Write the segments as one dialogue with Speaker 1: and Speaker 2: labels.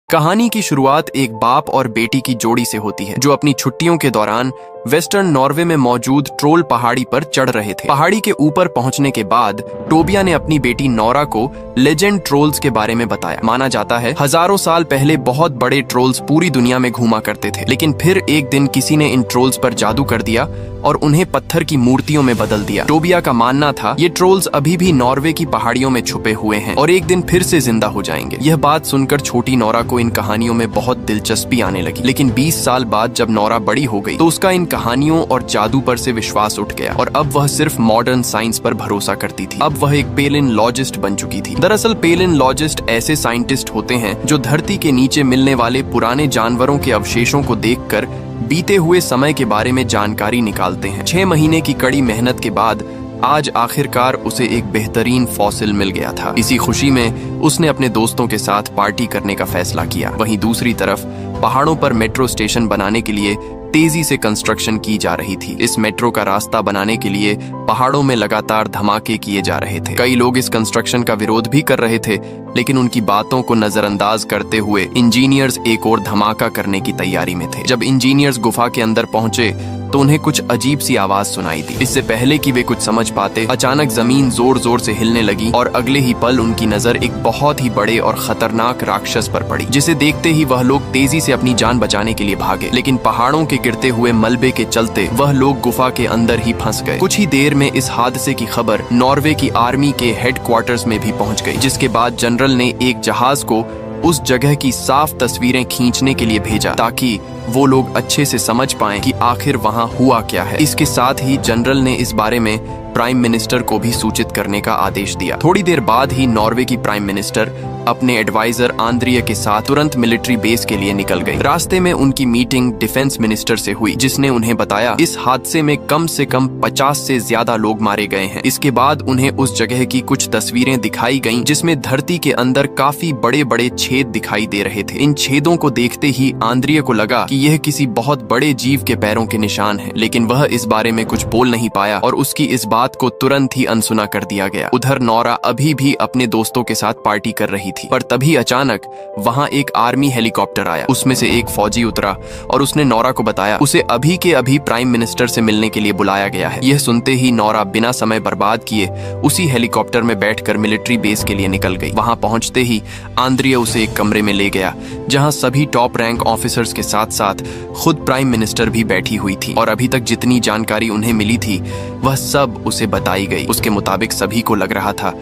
Speaker 1: कहानी की शुरुआत एक बाप और बेटी की जोड़ी से होती है जो अपनी छुट्टियों के दौरान वेस्टर्न नॉर्वे में मौजूद ट्रोल पहाड़ी पर चढ़ रहे थे। पहाड़ी के ऊपर पहुंचने के बाद टोबिया ने अपनी बेटी नोरा को लेजेंड ट्रोल्स के बारे में बताया। माना जाता है हजारों साल पहले बहुत बड़े ट्रोल्स पूरी दुनिया में घूमा करते थे, लेकिन फिर एक दिन किसी ने इन ट्रोल्स पर जादू कर दिया और उन्हें पत्थर की मूर्तियों में बदल दिया। टोबिया का मानना था ये ट्रोल्स अभी भी नॉर्वे की पहाड़ियों में छुपे हुए हैं और एक दिन फिर से जिंदा हो जाएंगे। यह बात सुनकर छोटी नोरा को इन कहानियों में बहुत दिलचस्पी आने लगी, लेकिन 20 साल बाद जब नोरा बड़ी हो गई तो उसका इन कहानियों और जादू पर से विश्वास उठ गया और अब वह सिर्फ मॉडर्न साइंस पर भरोसा करती थी। अब वह एक पेलिनोलॉजिस्ट बन चुकी थी। दरअसल पेलिनोलॉजिस्ट ऐसे साइंटिस्ट होते हैं जो धरती के नीचे मिलने वाले पुराने जानवरों के अवशेषों को देखकर बीते हुए समय के बारे में जानकारी निकालते हैं। 6 महीने की कड़ी मेहनत के बाद आज आखिरकार उसे एक बेहतरीन फॉसिल मिल गया था। इसी खुशी में उसने अपने दोस्तों के साथ पार्टी करने का फैसला किया। वहीं दूसरी तरफ पहाड़ों पर मेट्रो स्टेशन बनाने के लिए तेजी से कंस्ट्रक्शन की जा रही थी। इस मेट्रो का रास्ता बनाने के लिए पहाड़ों में लगातार धमाके किए जा रहे थे। कई लोग इस कंस्ट्रक्शन का विरोध भी कर रहे थे, लेकिन उनकी बातों को नजरअंदाज करते हुए इंजीनियर्स एक और धमाका करने की तैयारी में थे। जब इंजीनियर्स गुफा के अंदर पहुंचे तो उन्हें कुछ अजीब सी आवाज सुनाई दी। इससे पहले कि वे कुछ समझ पाते, अचानक जमीन जोर जोर से हिलने लगी और अगले ही पल उनकी नजर एक बहुत ही बड़े और खतरनाक राक्षस पर पड़ी, जिसे देखते ही वह लोग तेजी से अपनी जान बचाने के लिए भागे। लेकिन पहाड़ों के गिरते हुए मलबे के चलते वह लोग गुफा के अंदर ही फंस गए। कुछ ही देर में इस हादसे की खबर नॉर्वे की आर्मी के हेडक्वार्टर्स में भी पहुंच गई, जिसके बाद जनरल ने एक जहाज को उस जगह की साफ तस्वीरें खींचने के लिए भेजा ताकि वो लोग अच्छे से समझ पाएं कि आखिर वहां हुआ क्या है। इसके साथ ही जनरल ने इस बारे में प्राइम मिनिस्टर को भी सूचित करने का आदेश दिया। थोड़ी देर बाद ही नॉर्वे की प्राइम मिनिस्टर अपने एडवाइजर आंद्रिया के साथ तुरंत मिलिट्री बेस के लिए निकल गई। रास्ते में उनकी मीटिंग डिफेंस मिनिस्टर से हुई, जिसने उन्हें बताया इस हादसे में कम से कम 50 से ज्यादा लोग मारे गए हैं। इसके बाद उन्हें उस जगह की कुछ तस्वीरें दिखाई गईं, जिसमें धरती के अंदर काफी बड़े बड़े छेद दिखाई दे रहे थे। इन छेदों को देखते ही आंद्रिया को लगा कि यह किसी बहुत बड़े जीव के पैरों के निशान हैं, लेकिन वह इस बारे में कुछ बोल नहीं पाया और उसकी इस बात को तुरंत ही अनसुना कर दिया गया। उधर नोरा अभी भी अपने दोस्तों के साथ पार्टी कर रही थी, पर तभी अचानक वहां एक आर्मी हेलीकॉप्टर आया। उसमें से एक फौजी उतरा और उसने नोरा को बताया उसे अभी के अभी प्राइम मिनिस्टर से मिलने के लिए बुलाया गया है। यह सुनते ही नोरा बिना समय बर्बाद किए उसी हेलीकॉप्टर में बैठकर मिलिट्री बेस के लिए निकल गई। वहां पहुंचते ही आंद्रिया उसे एक कमरे में ले गया, जहां सभी टॉप रैंक ऑफिसर्स के साथ साथ खुद प्राइम मिनिस्टर भी बैठी हुई थी और अभी तक जितनी जानकारी उन्हें मिली थी वह सब उसे बताई गई। उसके मुताबिक सभी को लग रहा था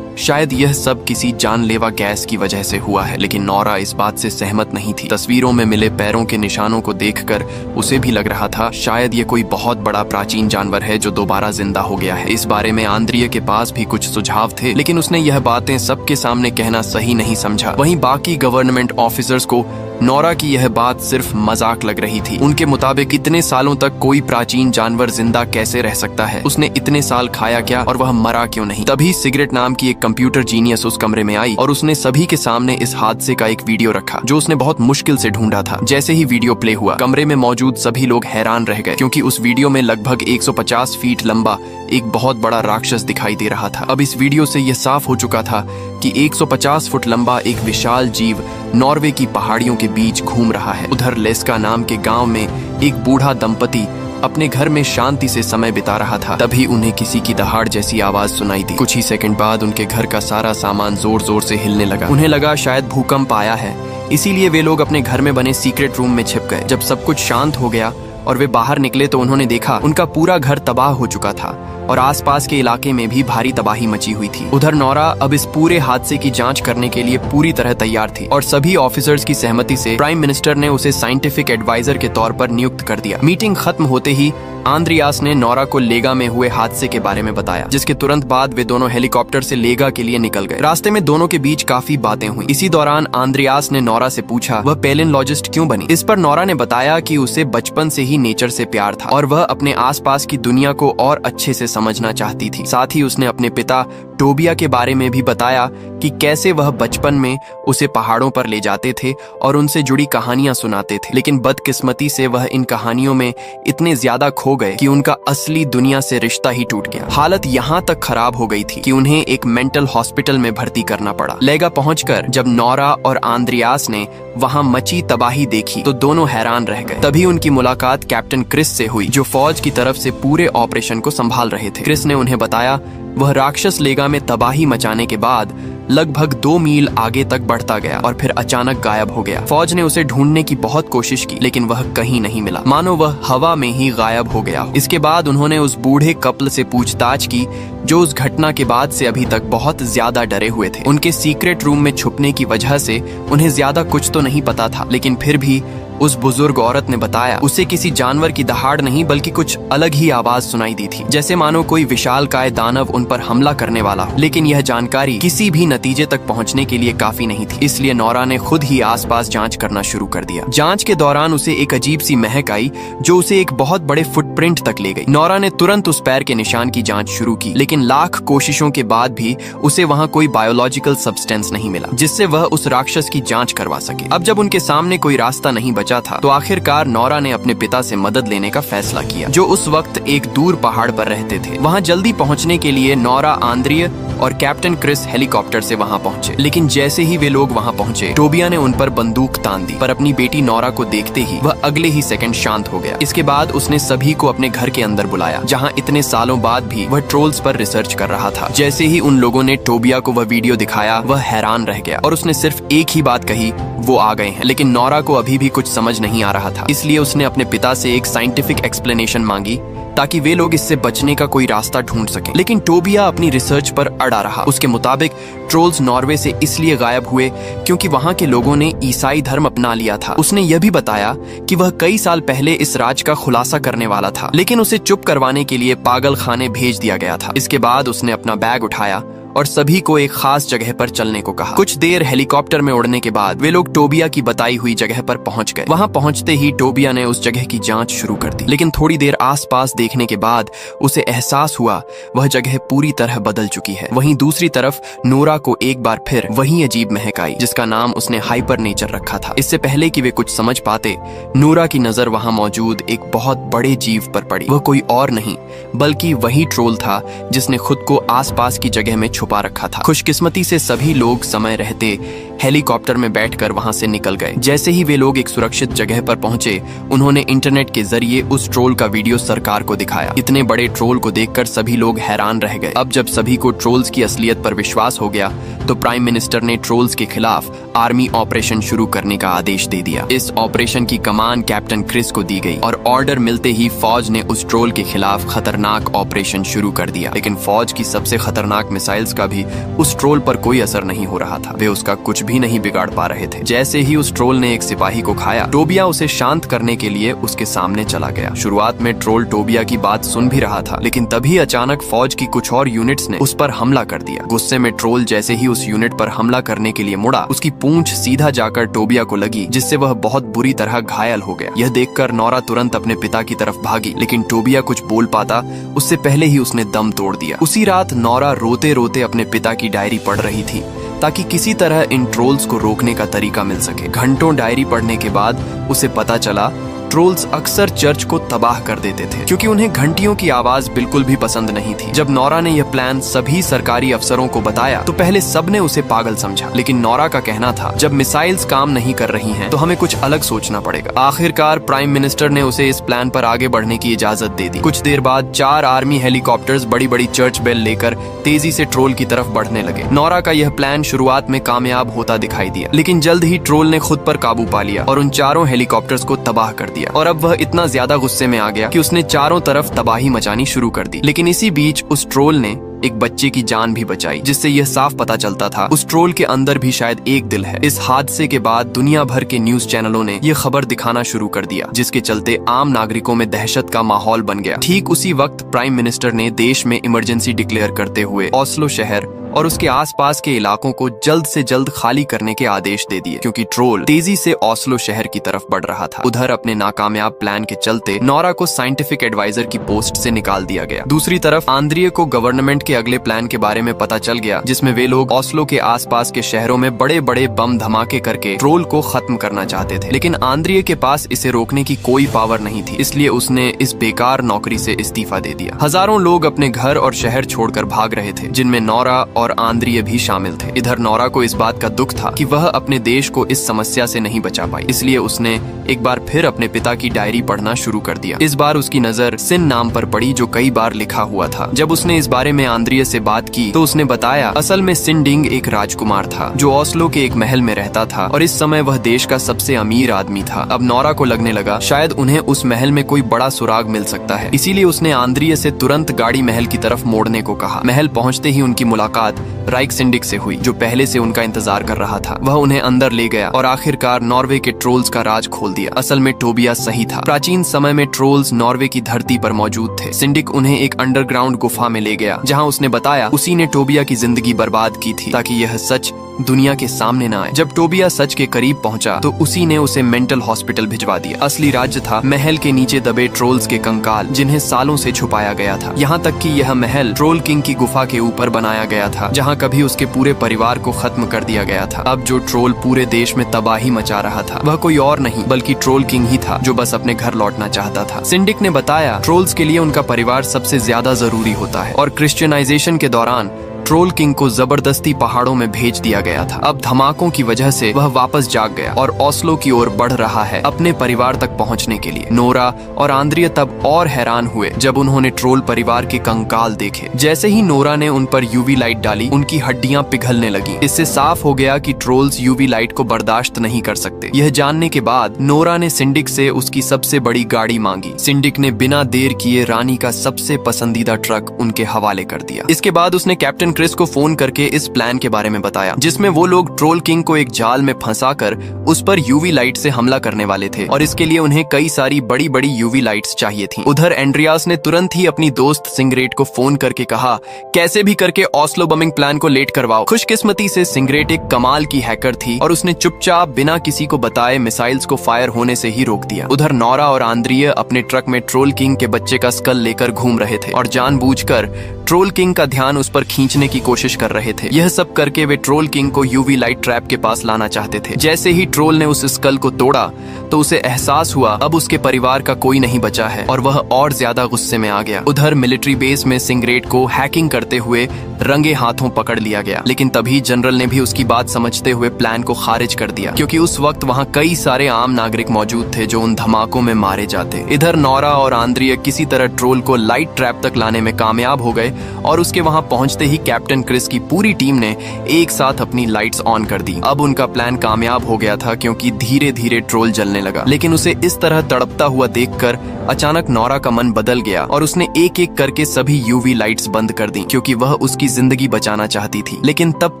Speaker 1: शायद यह सब किसी जानलेवा गैस की वजह से हुआ है, लेकिन नोरा इस बात से सहमत नहीं थी। तस्वीरों में मिले पैरों के निशानों को देखकर उसे भी लग रहा था शायद ये कोई बहुत बड़ा प्राचीन जानवर है जो दोबारा जिंदा हो गया है। इस बारे में आंद्रिया के पास भी कुछ सुझाव थे, लेकिन उसने यह बातें सबके सामने कहना सही नहीं समझा। वहीं बाकी गवर्नमेंट ऑफिसर्स को नोरा की यह बात सिर्फ मजाक लग रही थी। उनके मुताबिक इतने सालों तक कोई प्राचीन जानवर जिंदा कैसे रह सकता है, उसने इतने साल खाया क्या और वह मरा क्यों नहीं। तभी सिगरेट नाम की एक कंप्यूटर जीनियस उस कमरे में आई और उसने सभी के सामने इस हादसे का एक वीडियो रखा जो उसने बहुत मुश्किल से ढूंढा था। जैसे ही वीडियो प्ले हुआ, कमरे में मौजूद सभी लोग हैरान रह गए, क्योंकि उस वीडियो में लगभग 150 फीट लंबा एक बहुत बड़ा राक्षस दिखाई दे रहा था। अब इस वीडियो से यह साफ हो चुका था कि 150 फुट लंबा एक विशाल जीव नॉर्वे की पहाड़ियों के बीच घूम रहा है। उधर लेस्का नाम के गांव में एक बूढ़ा दंपति अपने घर में शांति से समय बिता रहा था। तभी उन्हें किसी की दहाड़ जैसी आवाज सुनाई दी। कुछ ही सेकंड बाद उनके घर का सारा सामान जोर जोर से हिलने लगा। उन्हें लगा शायद भूकंप आया है, इसीलिए वे लोग अपने घर में बने सीक्रेट रूम में छिप गए। जब सब कुछ शांत हो गया और वे बाहर निकले तो उन्होंने देखा उनका पूरा घर तबाह हो चुका था और आसपास के इलाके में भी भारी तबाही मची हुई थी। उधर नोरा अब इस पूरे हादसे की जांच करने के लिए पूरी तरह तैयार थी और सभी ऑफिसर्स की सहमति से प्राइम मिनिस्टर ने उसे साइंटिफिक एडवाइजर के तौर पर नियुक्त कर दिया। मीटिंग खत्म होते ही आंद्रियास ने नोरा को लेगा में हुए हादसे के बारे में बताया, जिसके तुरंत बाद वे दोनों हेलीकॉप्टर से लेगा के लिए निकल गए। रास्ते में दोनों के बीच काफी बातें हुई। इसी दौरान आंद्रियास ने नोरा से पूछा वह पेलिनोलॉजिस्ट क्यों बनी। इस पर नोरा ने बताया कि उसे बचपन से ही नेचर से प्यार था और वह अपने आसपास की दुनिया को और अच्छे से समझना चाहती थी। साथ ही उसने अपने पिता टोबिया के बारे में भी बताया कि कैसे वह बचपन में उसे पहाड़ों पर ले जाते थे और उनसे जुड़ी कहानियां सुनाते थे, लेकिन बदकिस्मती से वह इन कहानियों में इतने ज्यादा खो गए कि उनका असली दुनिया से रिश्ता ही टूट गया। हालत यहाँ तक खराब हो गई थी कि उन्हें एक मेंटल हॉस्पिटल में भर्ती करना पड़ा। लेगा पहुंचकर जब नोरा और आंद्रियास ने वहां मची तबाही देखी तो दोनों हैरान रह गए। तभी उनकी मुलाकात कैप्टन क्रिस से हुई, जो फौज की तरफ से पूरे ऑपरेशन को संभाल रहे थे। क्रिस ने उन्हें बताया वह राक्षस लेगा में तबाही मचाने के बाद लगभग 2 मील आगे तक बढ़ता गया और फिर अचानक गायब हो गया। फौज ने उसे ढूंढने की बहुत कोशिश की, लेकिन वह कहीं नहीं मिला, मानो वह हवा में ही गायब हो गया। इसके बाद उन्होंने उस बूढ़े कपल से पूछताछ की जो उस घटना के बाद से अभी तक बहुत ज्यादा डरे हुए थे। उनके सीक्रेट रूम में छुपने की वजह से उन्हें ज्यादा कुछ तो नहीं पता था, लेकिन फिर भी उस बुजुर्ग औरत ने बताया उसे किसी जानवर की दहाड़ नहीं बल्कि कुछ अलग ही आवाज सुनाई दी थी, जैसे मानो कोई विशालकाय दानव उन पर हमला करने वाला हो। लेकिन यह जानकारी किसी भी नतीजे तक पहुंचने के लिए काफी नहीं थी, इसलिए नोरा ने खुद ही आसपास जांच करना शुरू कर दिया। जांच के दौरान उसे एक अजीब सी महक आई जो उसे एक बहुत बड़े फुटप्रिंट तक ले गई। नोरा ने तुरंत उस पैर के निशान की जांच शुरू की, लेकिन लाख कोशिशों के बाद भी उसे वहाँ कोई बायोलॉजिकल सब्सटेंस नहीं मिला जिससे वह उस राक्षस की जांच करवा सके। अब जब उनके सामने कोई रास्ता नहीं बचा था तो आखिरकार नोरा ने अपने पिता से मदद लेने का फैसला किया, जो उस वक्त एक दूर पहाड़ पर रहते थे। वहां जल्दी पहुंचने के लिए नोरा, आंद्रिय और कैप्टन क्रिस हेलीकॉप्टर से वहां पहुंचे, लेकिन जैसे ही वे लोग वहां पहुंचे टोबिया ने उन पर बंदूक तान दी, पर अपनी बेटी नोरा को देखते ही वह अगले ही सेकंड शांत हो गया। इसके बाद उसने सभी को अपने घर के अंदर बुलाया, जहां इतने सालों बाद भी वह ट्रोल्स पर रिसर्च कर रहा था। जैसे ही उन लोगों ने टोबिया को वह वीडियो दिखाया वह हैरान रह गया और उसने सिर्फ एक ही बात कही, वो आ गए हैं। लेकिन नोरा को अभी भी कुछ समझ नहीं आ रहा था, इसलिए उसने अपने पिता से एक साइंटिफिक एक्सप्लेनेशन मांगी ताकि वे लोग इससे बचने का कोई रास्ता ढूंढ सकें। लेकिन टोबिया अपनी रिसर्च पर अड़ा रहा। उसके मुताबिक ट्रोल्स नॉर्वे से इसलिए गायब हुए क्योंकि वहां के लोगों ने ईसाई धर्म अपना लिया था। उसने यह भी बताया कि वह कई साल पहले इस राज का खुलासा करने वाला था, लेकिन उसे चुप करवाने के लिए पागल खाने भेज दिया गया था। इसके बाद उसने अपना बैग उठाया और सभी को एक खास जगह पर चलने को कहा। कुछ देर हेलीकॉप्टर में उड़ने के बाद वे लोग टोबिया की बताई हुई जगह पर पहुंच गए। वहां पहुंचते ही टोबिया ने उस जगह की जांच शुरू कर दी, लेकिन थोड़ी देर आसपास देखने के बाद उसे एहसास हुआ वह जगह पूरी तरह बदल चुकी है। वहीं दूसरी तरफ नोरा को एक बार फिर वही अजीब महक आई जिसका नाम उसने हाइपर नेचर रखा था। इससे पहले कि वे कुछ समझ पाते, नोरा की नजर वहां मौजूद एक बहुत बड़े जीव पर पड़ी। वह कोई और नहीं बल्कि वही ट्रोल था जिसने खुद को आसपास की जगह में छुपा रखा था। खुशकिस्मती से सभी लोग समय रहते हेलीकॉप्टर में बैठकर वहां से निकल गए। जैसे ही वे लोग एक सुरक्षित जगह पर पहुंचे उन्होंने इंटरनेट के जरिए उस ट्रोल का वीडियो सरकार को दिखाया। इतने बड़े ट्रोल को देखकर सभी लोग हैरान रह गए। अब जब सभी को ट्रोल्स की असलियत पर विश्वास हो गया तो प्राइम मिनिस्टर ने ट्रोल्स के खिलाफ आर्मी ऑपरेशन शुरू करने का आदेश दे दिया। इस ऑपरेशन की कमान कैप्टन क्रिस को दी गई और ऑर्डर मिलते ही फौज ने उस ट्रोल के खिलाफ खतरनाक ऑपरेशन शुरू कर दिया। लेकिन फौज की सबसे खतरनाक मिसाइल्स का भी उस ट्रोल पर कोई असर नहीं हो रहा था। वे उसका कुछ भी नहीं बिगाड़ पा रहे थे। जैसे ही उस ट्रोल ने एक सिपाही को खाया, टोबिया उसे शांत करने के लिए उसके सामने चला गया। शुरुआत में ट्रोल टोबिया की बात सुन भी रहा था, लेकिन तभी अचानक फौज की कुछ और यूनिट्स ने उस पर हमला कर दिया। गुस्से में ट्रोल जैसे ही उस यूनिट पर हमला करने के लिए मुड़ा, उसकी पूंछ सीधा जाकर टोबिया को लगी, जिससे वह बहुत बुरी तरह घायल हो गया। यह देखकर नोरा तुरंत अपने पिता की तरफ भागी, लेकिन टोबिया कुछ बोल पाता उससे पहले ही उसने दम तोड़ दिया। उसी रात नोरा रोते रोते अपने पिता की डायरी पढ़ रही थी ताकि किसी तरह इन ट्रोल्स को रोकने का तरीका मिल सके। घंटों डायरी पढ़ने के बाद उसे पता चला ट्रोल्स अक्सर चर्च को तबाह कर देते थे क्योंकि उन्हें घंटियों की आवाज बिल्कुल भी पसंद नहीं थी। जब नोरा ने यह प्लान सभी सरकारी अफसरों को बताया तो पहले सबने उसे पागल समझा, लेकिन नोरा का कहना था जब मिसाइल्स काम नहीं कर रही हैं तो हमें कुछ अलग सोचना पड़ेगा। आखिरकार प्राइम मिनिस्टर ने उसे इस प्लान पर आगे बढ़ने की इजाजत दे दी। कुछ देर बाद 4 आर्मी हेलीकॉप्टर्स बड़ी बड़ी चर्च बेल लेकर तेजी से ट्रोल की तरफ बढ़ने लगे। नोरा का यह प्लान शुरुआत में कामयाब होता दिखाई दिया, लेकिन जल्द ही ट्रोल ने खुद पर काबू पा लिया और उन 4 हेलीकॉप्टर्स को तबाह कर दिया। और अब वह इतना ज्यादा गुस्से में आ गया कि उसने चारों तरफ तबाही मचानी शुरू कर दी। लेकिन इसी बीच उस ट्रोल ने एक बच्चे की जान भी बचाई, जिससे यह साफ पता चलता था उस ट्रोल के अंदर भी शायद एक दिल है। इस हादसे के बाद दुनिया भर के न्यूज चैनलों ने यह खबर दिखाना शुरू कर दिया, जिसके चलते आम नागरिकों में दहशत का माहौल बन गया। ठीक उसी वक्त प्राइम मिनिस्टर ने देश में इमरजेंसी डिक्लेयर करते हुए ओस्लो शहर और उसके आसपास के इलाकों को जल्द से जल्द खाली करने के आदेश दे दिए, क्योंकि ट्रोल तेजी से ओस्लो शहर की तरफ बढ़ रहा था। उधर अपने नाकामयाब प्लान के चलते नोरा को साइंटिफिक एडवाइजर की पोस्ट से निकाल दिया गया। दूसरी तरफ आंद्रिये को गवर्नमेंट के अगले प्लान के बारे में पता चल गया, जिसमें वे लोग ओस्लो के आसपास के शहरों में बड़े बड़े बम धमाके करके ट्रोल को खत्म करना चाहते थे। लेकिन आंद्रिये के पास इसे रोकने की कोई पावर नहीं थी, इसलिए उसने इस बेकार नौकरी से इस्तीफा दे दिया। हजारों लोग अपने घर और शहर छोड़कर भाग रहे थे, जिनमें नोरा और आंद्रिये भी शामिल थे। इधर नोरा को इस बात का दुख था कि वह अपने देश को इस समस्या से नहीं बचा पाई, इसलिए उसने एक बार फिर अपने पिता की डायरी पढ़ना शुरू कर दिया। इस बार उसकी नजर सिन नाम पर पड़ी, जो कई बार लिखा हुआ था। जब उसने इस बारे में आंद्रिये से बात की तो उसने बताया असल में सिंडिंग एक राजकुमार था जो ओस्लो के एक महल में रहता था और इस समय वह देश का सबसे अमीर आदमी था। अब नोरा को लगने लगा शायद उन्हें उस महल में कोई बड़ा सुराग मिल सकता है, इसीलिए उसने आंद्रिये से तुरंत गाड़ी महल की तरफ मोड़ने को कहा। महल पहुंचते ही उनकी मुलाकात राइक सिंडिक से हुई, जो पहले से उनका इंतजार कर रहा था। वह उन्हें अंदर ले गया और आखिरकार नॉर्वे के ट्रोल्स का राज खोल दिया। असल में टोबियास सही था। प्राचीन समय में ट्रोल्स नॉर्वे की धरती पर मौजूद थे। सिंडिक उन्हें एक अंडरग्राउंड गुफा में ले गया, जहां उसने बताया उसी ने टोबिया की जिंदगी बर्बाद की थी ताकि यह सच दुनिया के सामने न आए। जब टोबिया सच के करीब पहुंचा तो उसी ने उसे मेंटल हॉस्पिटल भिजवा दिया। असली राज्य था महल के नीचे दबे ट्रोल्स के कंकाल, जिन्हें सालों से छुपाया गया था। यहाँ तक कि यह महल ट्रोल किंग की गुफा के ऊपर बनाया गया था, जहाँ कभी उसके पूरे परिवार को खत्म कर दिया गया था। अब जो ट्रोल पूरे देश में तबाही मचा रहा था वह कोई और नहीं बल्कि ट्रोल किंग ही था, जो बस अपने घर लौटना चाहता था। सिंडिक ने बताया ट्रोल्स के लिए उनका परिवार सबसे ज्यादा जरूरी होता है और क्रिश्चियनाइजेशन के दौरान ट्रोल किंग को जबरदस्ती पहाड़ों में भेज दिया गया था। अब धमाकों की वजह से वह वापस जाग गया और ओस्लो की ओर बढ़ रहा है अपने परिवार तक पहुंचने के लिए। नोरा और आंद्रिये तब और हैरान हुए जब उन्होंने ट्रोल परिवार के कंकाल देखे। जैसे ही नोरा ने उन पर यूवी लाइट डाली, उनकी हड्डियां पिघलने लगी। इससे साफ हो गया कि ट्रोल्स यूवी लाइट को बर्दाश्त नहीं कर सकते। यह जानने के बाद नोरा ने सिंडिक से उसकी सबसे बड़ी गाड़ी मांगी। सिंडिक ने बिना देर किए रानी का सबसे पसंदीदा ट्रक उनके हवाले कर दिया। इसके बाद उसने कैप्टन क्रिस को फोन करके इस प्लान के बारे में बताया, जिसमें वो लोग ट्रोल किंग को एक जाल में फंसाकर उस पर यूवी लाइट से हमला करने वाले थे और इसके लिए उन्हें कई सारी बड़ी बड़ी यूवी लाइट्स चाहिए थीं। उधर एंड्रियास ने तुरंत ही अपनी दोस्त सिंग्रेट को फोन करके कहा कैसे भी करके ओस्लो बमिंग प्लान को लेट करवाओ। खुशकिस्मती से सिंग्रेट एक कमाल की हैकर थी और उसने चुपचाप बिना किसी को बताए मिसाइल्स को फायर होने से ही रोक दिया। उधर नोरा और आंद्रिये अपने ट्रक में ट्रोल किंग के बच्चे का स्कल लेकर घूम रहे थे और जानबूझकर ट्रोल किंग का ध्यान उस पर खींचने की कोशिश कर रहे थे। यह सब करके वे ट्रोल किंग को यूवी लाइट ट्रैप के पास लाना चाहते थे। जैसे ही ट्रोल ने उस स्कल को तोड़ा तो उसे एहसास हुआ अब उसके परिवार का कोई नहीं बचा है और वह और ज्यादा गुस्से में आ गया। उधर मिलिट्री बेस में सिंग्रेट को हैकिंग करते हुए रंगे हाथों पकड़ लिया गया, लेकिन तभी जनरल ने भी उसकी बात समझते हुए प्लान को खारिज कर दिया, क्योंकि उस वक्त वहाँ कई सारे आम नागरिक मौजूद थे जो उन धमाकों में मारे जाते। इधर नोरा और आंद्रिये किसी तरह ट्रोल को लाइट ट्रैप तक लाने में कामयाब हो गए और उसके वहां पहुंचते ही कैप्टन क्रिस की पूरी टीम ने एक साथ अपनी लाइट्स ऑन कर दी। अब उनका प्लान कामयाब हो गया था, क्योंकि धीरे धीरे ट्रोल जलने लगा। लेकिन उसे इस तरह तड़पता हुआ देखकर अचानक नोरा का मन बदल गया और उसने एक एक करके सभी यूवी लाइट्स बंद कर दी, क्योंकि वह उसकी जिंदगी बचाना चाहती थी। लेकिन तब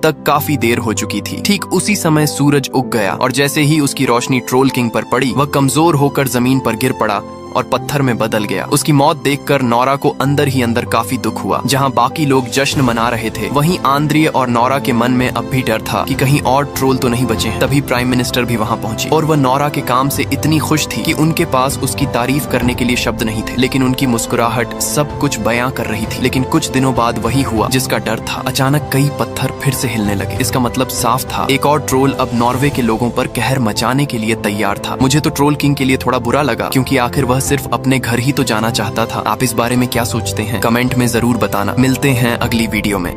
Speaker 1: तक काफी देर हो चुकी थी। ठीक उसी समय सूरज उग गया और जैसे ही उसकी रोशनी ट्रोल किंग पर पड़ी, वह कमजोर होकर जमीन पर गिर पड़ा और पत्थर में बदल गया। उसकी मौत देखकर नोरा को अंदर ही अंदर काफी दुख हुआ। जहां बाकी लोग जश्न मना रहे थे, वहीं आंद्रिये और नोरा के मन में अब भी डर था कि कहीं और ट्रोल तो नहीं बचे। तभी प्राइम मिनिस्टर भी वहां पहुंची और वह नोरा के काम से इतनी खुश थी कि उनके पास उसकी तारीफ करने के लिए शब्द नहीं थे, लेकिन उनकी मुस्कुराहट सब कुछ बयां कर रही थी। लेकिन कुछ दिनों बाद वही हुआ जिसका डर था। अचानक कई पत्थर फिर से हिलने लगे। इसका मतलब साफ था, एक और ट्रोल अब नॉर्वे के लोगों पर कहर मचाने के लिए तैयार था। मुझे तो ट्रोल किंग के लिए थोड़ा बुरा लगा, क्योंकि आखिर वह सिर्फ अपने घर ही तो जाना चाहता था। आप इस बारे में क्या सोचते हैं? कमेंट में जरूर बताना। मिलते हैं अगली वीडियो में।